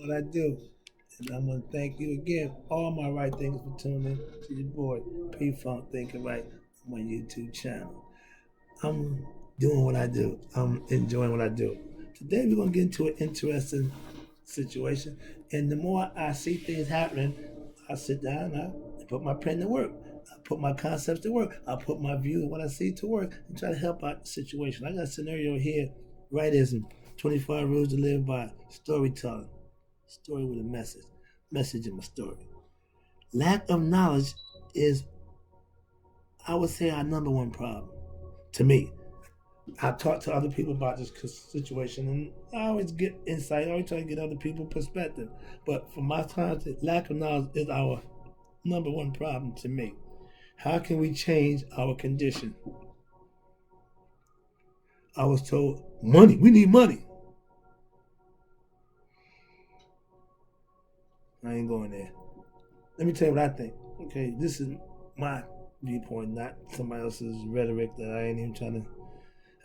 what I do. And I'm going to thank you again, all my right things, for tuning in to your boy, PFUNK Thinking Right, on my YouTube channel. I'm doing what I do. I'm enjoying what I do. Today we're going to get into an interesting situation. And the more I see things happening, I sit down, I put my pen to work. I put my concepts to work. I put my view of what I see to work and try to help out the situation. I got a scenario here, writism, 25 rules to live by, storytelling, story with a message in my story. Lack of knowledge is, I would say, our number one problem. To me, I talk to other people about this situation, and I always get insight. I always try to get other people's perspective. But for my time, lack of knowledge is our number one problem to me. How can we change our condition? I was told, money. We need money. I ain't going there. Let me tell you what I think. Okay, this is my viewpoint, not somebody else's rhetoric that I ain't even trying to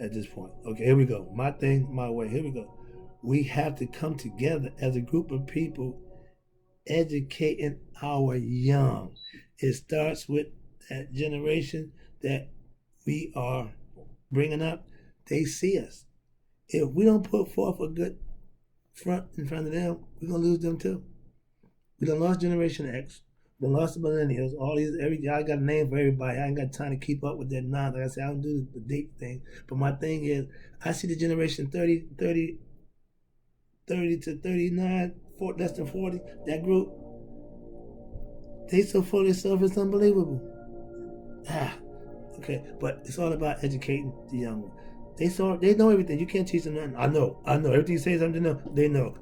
at this point. Okay, here we go. My thing, my way. Here we go. We have to come together as a group of people educating our young. It starts with that generation that we are bringing up. They see us. If we don't put forth a good front in front of them, we're going to lose them too. We done lost Generation X. We done lost the millennials. All these, I got a name for everybody. I ain't got time to keep up with that nonsense. Like I said, I don't do the date thing. But my thing is, I see the generation 30 to 39, less than 40, that group, they so full of themselves, it's unbelievable. Okay, but it's all about educating the young ones. They know everything. You can't teach them nothing. I know. Everything you say something, they know.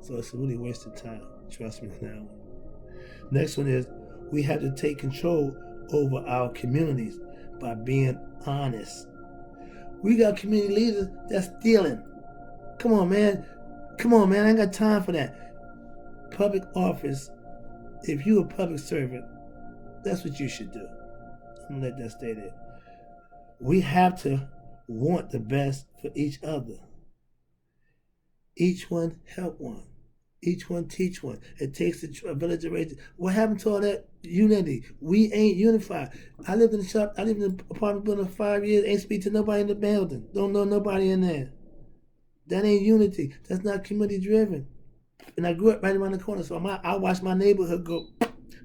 So it's a really waste of time. Trust me on that one. Next one is, we have to take control over our communities by being honest. We got community leaders that's stealing. Come on, man. I ain't got time for that. Public office, if you're a public servant, that's what you should do. I'm going to let that stay there. We have to want the best for each other. Each one help one. Each one teach one. It takes a village to raise. What happened to all that unity? We ain't unified. I lived in an apartment building for 5 years, ain't speak to nobody in the building. Don't know nobody in there. That ain't unity. That's not community driven. And I grew up right around the corner, so I watched my neighborhood go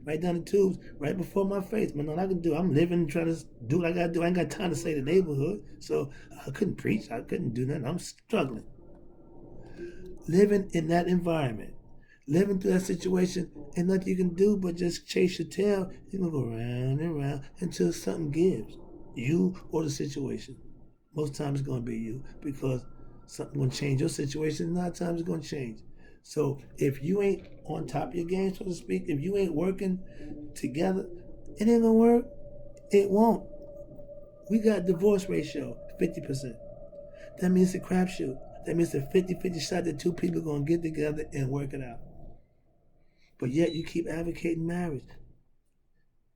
right down the tubes, right before my face. Man, nothing I can do. I'm living, trying to do what I got to do. I ain't got time to say the neighborhood, so I couldn't preach. I couldn't do nothing. I'm struggling. Living in that environment, living through that situation, and nothing you can do but just chase your tail. You're going to go round and round until something gives. You or the situation. Most times it's going to be you, because something going to change your situation. A lot of times it's going to change. So if you ain't on top of your game, so to speak, if you ain't working together, it ain't going to work. It won't. We got divorce ratio, 50%. That means it's a crapshoot. That means a 50-50 shot that two people are going to get together and work it out. But yet you keep advocating marriage.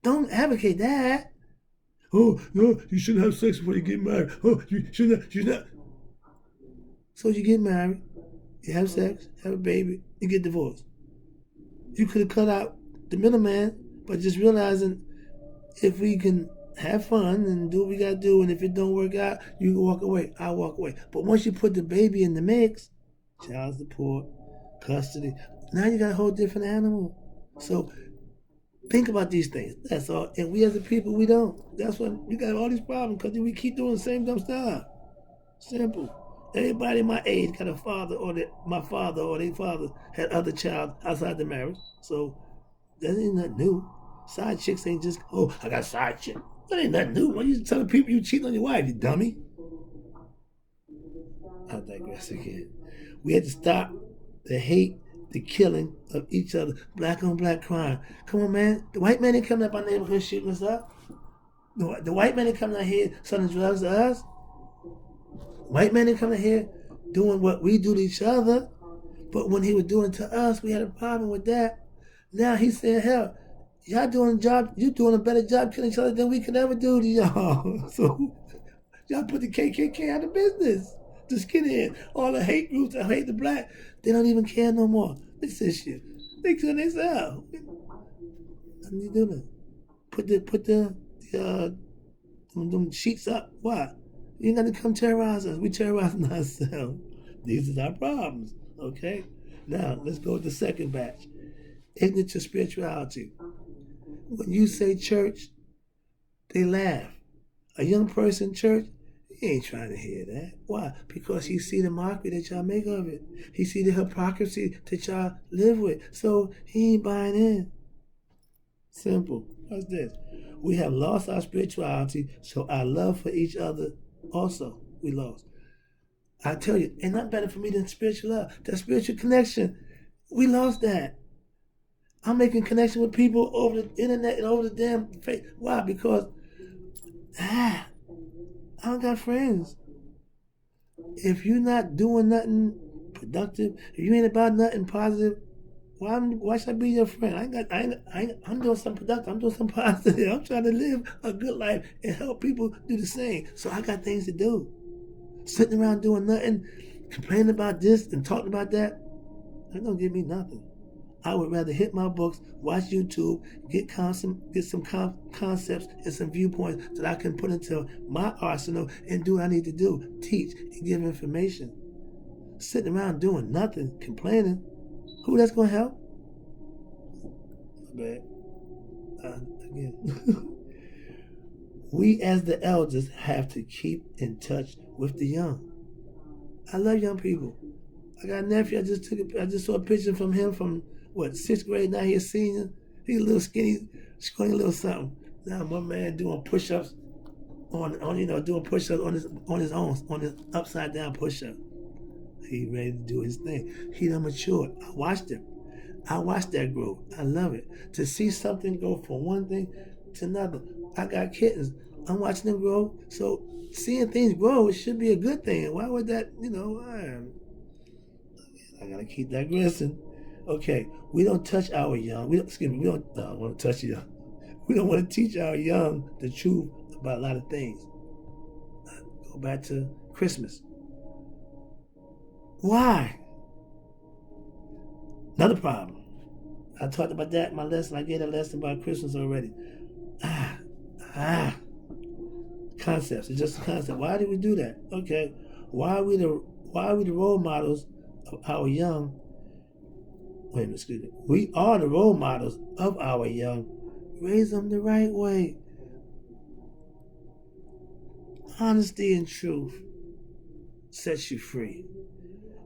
Don't advocate that. Oh, no, you shouldn't have sex before you get married. Oh, you should not. So you get married, you have sex, have a baby, you get divorced. You could have cut out the middleman by just realizing, if we can have fun and do what we got to do, and if it don't work out, you can walk away. I'll walk away. But once you put the baby in the mix, child support, custody, now you got a whole different animal. So think about these things. That's all. And we as a people, we don't. That's why we got all these problems, because we keep doing the same dumb stuff. Simple. Everybody my age got a father, or my father or their father had other child outside the marriage. So that ain't nothing new. Side chicks ain't just, oh, I got a side chick. That ain't nothing new. Why you telling people you cheat on your wife, you dummy? I digress again. We had to stop the hate, the killing of each other. Black on black crime. Come on, man. The white man ain't coming up our neighborhood shooting us up. The white man ain't coming out here selling drugs to us. White man ain't coming out here doing what we do to each other. But when he was doing it to us, we had a problem with that. Now he's saying, hell, y'all doing a job, you doing a better job killing each other than we could ever do to y'all. So y'all put the KKK out of business. The skinhead, all the hate groups that hate the black, they don't even care no more. This is shit. They kill themselves. Nothing you do now. Put them sheets up. Why? You ain't got to come terrorize us. We terrorizing ourselves. These are our problems. Okay? Now, let's go with the second batch. Ignorant to spirituality. When you say church, they laugh. A young person church, he ain't trying to hear that. Why? Because he see the mockery that y'all make of it. He see the hypocrisy that y'all live with. So he ain't buying in. Simple. What's this? We have lost our spirituality, so our love for each other also we lost. I tell you, ain't nothing better for me than spiritual love. That spiritual connection, we lost that. I'm making connection with people over the internet and over the damn face. Why? Because I don't got friends. If you're not doing nothing productive, if you ain't about nothing positive, why should I be your friend? I'm doing something productive. I'm doing something positive. I'm trying to live a good life and help people do the same. So I got things to do. Sitting around doing nothing, complaining about this and talking about that, don't give me nothing. I would rather hit my books, watch YouTube, get some concepts and some viewpoints that I can put into my arsenal and do what I need to do. Teach and give information. Sitting around doing nothing, complaining, who that's going to help? Bad. Again. We as the elders have to keep in touch with the young. I love young people. I got a nephew. I just saw a picture from him from sixth grade. Now he's a senior. He's a little skinny, scrawny little something. Now my man doing push-ups doing push-ups on his own, on his upside down push-up. He ready to do his thing. He done matured. I watched him. I watched that grow. I love it. To see something go from one thing to another. I got kittens. I'm watching them grow. So seeing things grow, it should be a good thing. Why would that, I gotta keep digressing. Okay, we don't touch our young. We don't want to touch young. We don't want to teach our young the truth about a lot of things. Go back to Christmas. Why? Another problem. I talked about that in my lesson. I gave a lesson about Christmas already. Concepts. It's just a concept. Why did we do that? Okay. Why are we the role models of our young? Wait a minute, excuse me. We are the role models of our young. Raise them the right way. Honesty and truth sets you free.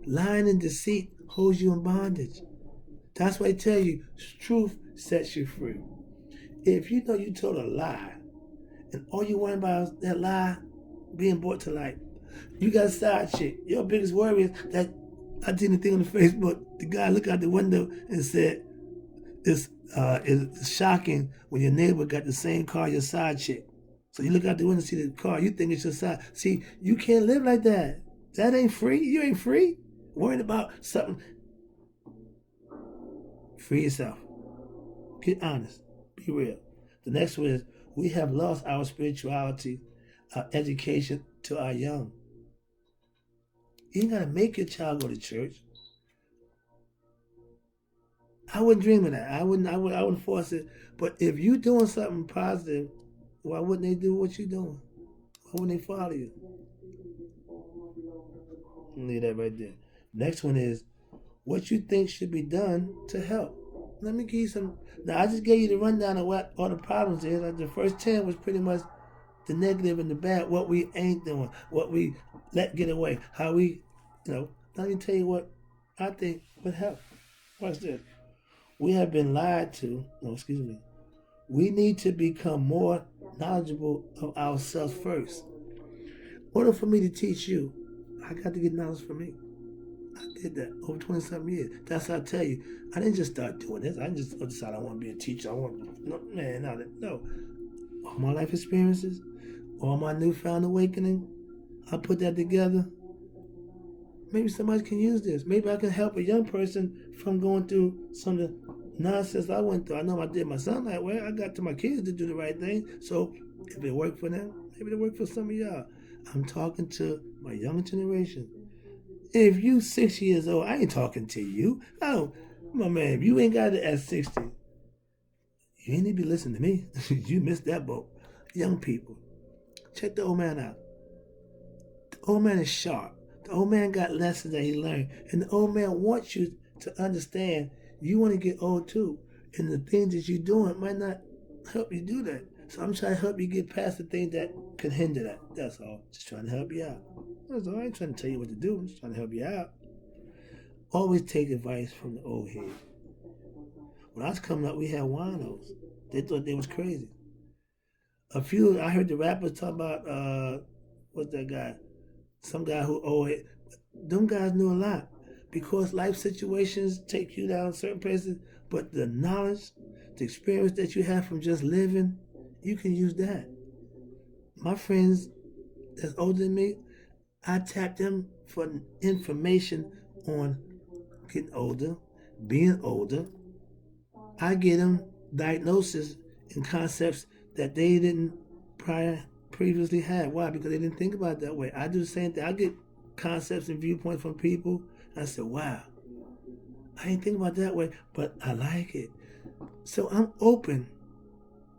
Lying and deceit holds you in bondage. That's why I tell you, truth sets you free. If you know you told a lie, and all you worry about is that lie being brought to light, you got a side chick. Your biggest worry is that I did a thing on the Facebook. The guy looked out the window and said, it's shocking when your neighbor got the same car your side chick. So you look out the window and see the car, you think it's your side. See, you can't live like that. That ain't free. You ain't free. Worrying about something. Free yourself. Get honest. Be real. The next one is, we have lost our spirituality, our education to our young. You ain't gotta make your child go to church. I wouldn't dream of that. I wouldn't force it. But if you doing something positive, why wouldn't they do what you're doing? Why wouldn't they follow you? Leave that right there. Next one is, what you think should be done to help. Let me give you some. Now, I just gave you the rundown of what all the problems is. Like the first 10 was pretty much the negative and the bad, what we ain't doing, what we let get away, how we, let me tell you what I think would help. Watch this. We have been lied to. No, excuse me. We need to become more knowledgeable of ourselves first. In order for me to teach you, I got to get knowledge from me. I did that over 20-something years. That's how I tell you. I didn't just start doing this. I didn't just decide I want to be a teacher. No. All my life experiences, all my newfound awakening, I put that together. Maybe somebody can use this. Maybe I can help a young person from going through some of the nonsense I went through. I know I did my son that way. I got to my kids to do the right thing. So if it worked for them, maybe it'll work for some of y'all. I'm talking to my younger generation. If you 6 years old, I ain't talking to you. Oh, my man, if you ain't got it at 60, you ain't need to be listening to me. You missed that boat. Young people, check the old man out. The old man is sharp. The old man got lessons that he learned. And the old man wants you to understand you want to get old too. And the things that you're doing might not help you do that. So I'm trying to help you get past the things that could hinder that. That's all. Just trying to help you out. That's all. I ain't trying to tell you what to do. I'm just trying to help you out. Always take advice from the old head. When I was coming up, we had winos. They thought they was crazy. I heard the rappers talk about, what's that guy? Some guy who owe it. Them guys knew a lot because life situations take you down certain places, but the knowledge, the experience that you have from just living, you can use that. My friends that's older than me, I tap them for information on getting older, being older. I get them diagnosis and concepts that they didn't previously have. Why? Because they didn't think about it that way. I do the same thing. I get concepts and viewpoints from people. I said, wow, I didn't think about it that way, but I like it. So I'm open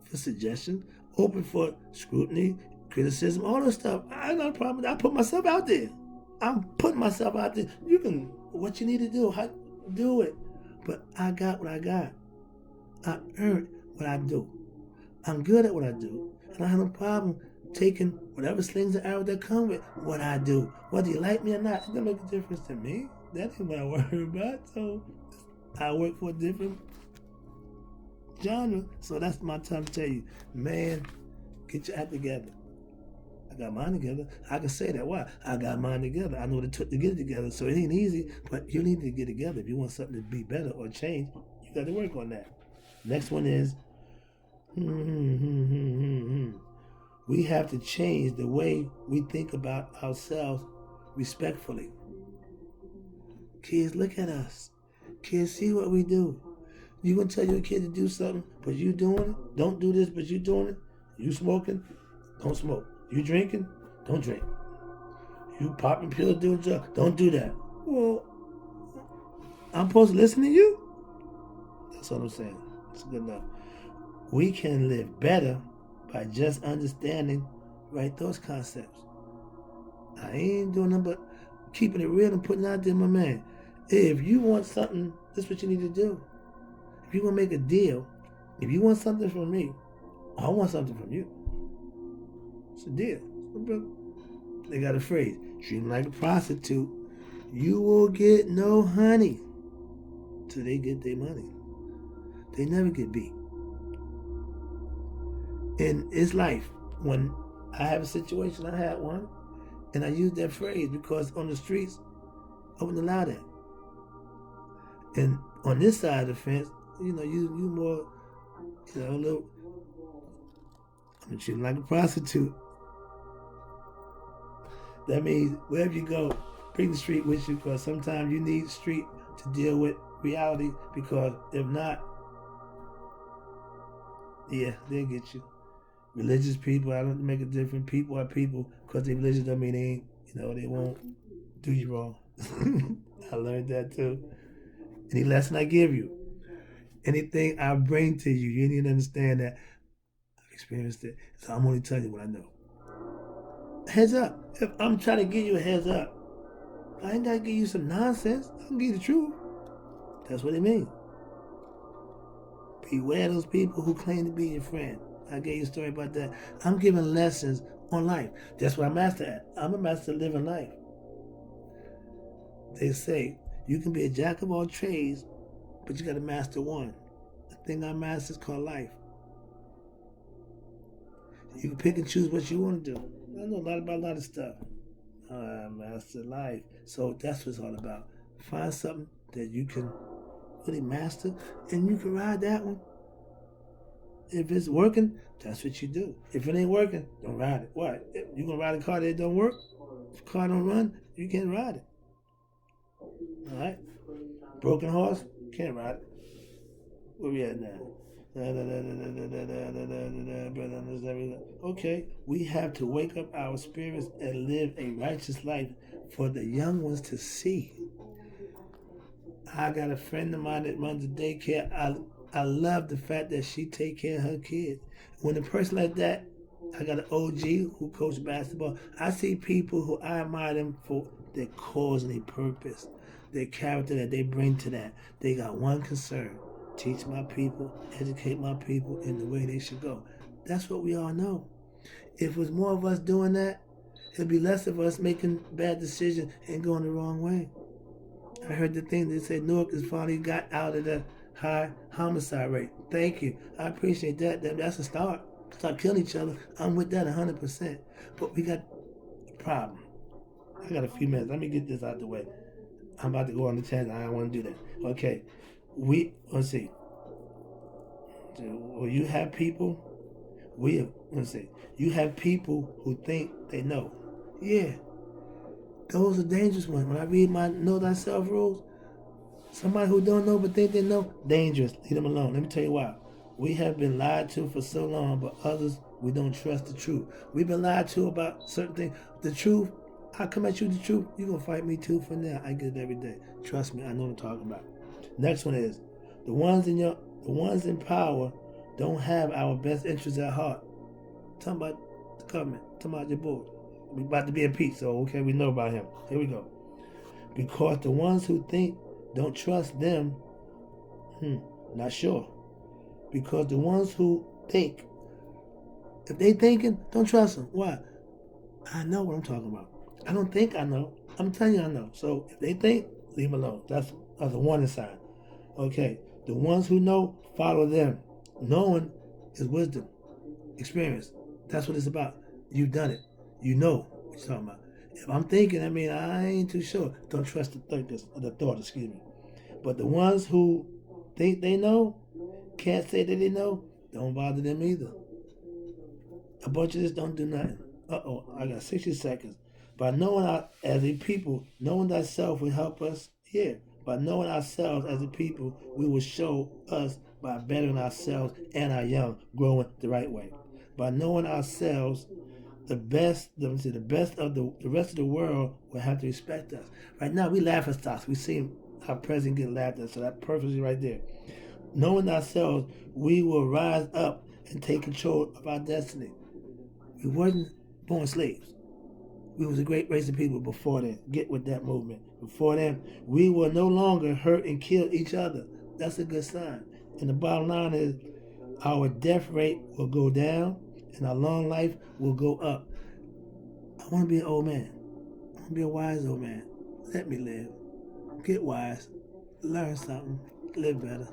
for suggestions, open for scrutiny, criticism, all this stuff. I ain't got a problem. I put myself out there. I'm putting myself out there. You can, what you need to do, do it. But I got what I got. I earned what I do. I'm good at what I do. And I have no problem taking whatever slings and arrows that come with what I do. Whether you like me or not, it doesn't make a difference to me. That ain't what I worry about. So I work for a different genre. So that's my time to tell you, man, get your act together. I got mine together. I can say that. Why? I got mine together. I know what it took to get it together. So it ain't easy, but you need to get together. If you want something to be better or change, you got to work on that. Next one is, we have to change the way we think about ourselves respectfully. Kids, look at us. Kids, see what we do. You gonna tell your kid to do something, but you doing it? Don't do this, but you doing it? You smoking? Don't smoke. You drinking? Don't drink. You popping pills, doing drugs? Don't do that. Well, I'm supposed to listen to you? That's what I'm saying. It's good enough. We can live better by just understanding right those concepts. I ain't doing nothing but keeping it real and putting it out there, my man. If you want something, this is what you need to do. If you want to make a deal, if you want something from me, I want something from you. It's a deal. They got a phrase, treat them like a prostitute. You will get no honey till they get their money. They never get beat. And it's life. When I have a situation, I had one, and I use that phrase because on the streets, I wouldn't allow that. And on this side of the fence, you more, a little, I'm gonna treat them like a prostitute. That means wherever you go, bring the street with you because sometimes you need street to deal with reality because if not, yeah, they'll get you. Religious people, I don't make a difference. People are people because they're religious doesn't mean they ain't, they won't do you wrong. I learned that too. Any lesson I give you, anything I bring to you, you need to understand that I've experienced it. So I'm only telling you what I know. Heads up. If I'm trying to give you a heads up, I ain't gotta give you some nonsense. I can give you the truth. That's what it means. Beware those people who claim to be your friend. I gave you a story about that. I'm giving lessons on life. That's what I'm master at. I'm a master of living life. They say you can be a jack of all trades, but you got to master one. The thing I master is called life. You can pick and choose what you want to do. I know a lot about a lot of stuff. I master life. So that's what it's all about. Find something that you can really master, and you can ride that one. If it's working, that's what you do. If it ain't working, don't ride it. What? You gonna ride a car that don't work? If the car don't run, you can't ride it. All right? Broken horse, can't ride it. Where we at now? Okay, we have to wake up our spirits and live a righteous life for the young ones to see. I got a friend of mine that runs a daycare. I love the fact that she take care of her kids. When a person like that, I got an OG who coached basketball. I see people who I admire them for their cause and their purpose, their character that they bring to that. They got one concern: teach my people, educate my people in the way they should go. That's what we all know. If it was more of us doing that, it'd be less of us making bad decisions and going the wrong way. I heard the thing that said Newark has finally got out of the high homicide rate. Thank you. I appreciate that. That's a start. Stop killing each other. I'm with that 100%. But we got a problem. I got a few minutes. Let me get this out the way. I'm about to go on the tangent. I don't want to do that. Okay. Let's see. Well, you have people, let's see. You have people who think they know. Yeah. Those are dangerous ones. When I read my Know Thyself rules, somebody who don't know but think they know, dangerous. Leave them alone. Let me tell you why. We have been lied to for so long, but others, we don't trust the truth. We've been lied to about certain things. The truth, I come at you with the truth, you're going to fight me too for now. I get it every day. Trust me, I know what I'm talking about. Next one is, the ones in power don't have our best interests at heart. Talking about the government, talking about your board. We about to be impeached, so okay, we know about him. Here we go. Because the ones who think don't trust them, not sure. Because the ones who think, if they thinking, don't trust them. Why? I know what I'm talking about. I don't think I know. I'm telling you I know. So if they think, leave them alone. That's a warning sign. Okay. The ones who know, follow them. Knowing is wisdom, experience. That's what it's about. You've done it. You know what you're talking about. If I'm thinking, I ain't too sure. Don't trust the thought, excuse me. But the ones who think they know, can't say that they know, don't bother them either. A bunch of this don't do nothing. I got 60 seconds. By knowing as a people, knowing thyself will help us here. By knowing ourselves as a people, we will show us by bettering ourselves and our young, growing the right way. By knowing ourselves, the best of the rest of the world will have to respect us. Right now, we laugh at stocks. We see our president get laughed at, so that perfectly right there. Knowing ourselves, we will rise up and take control of our destiny. We wasn't born slaves. We was a great race of people before then. Get with that movement. Before then, we will no longer hurt and kill each other. That's a good sign. And the bottom line is our death rate will go down and our long life will go up. I want to be an old man. I want to be a wise old man. Let me live. Get wise. Learn something. Live better.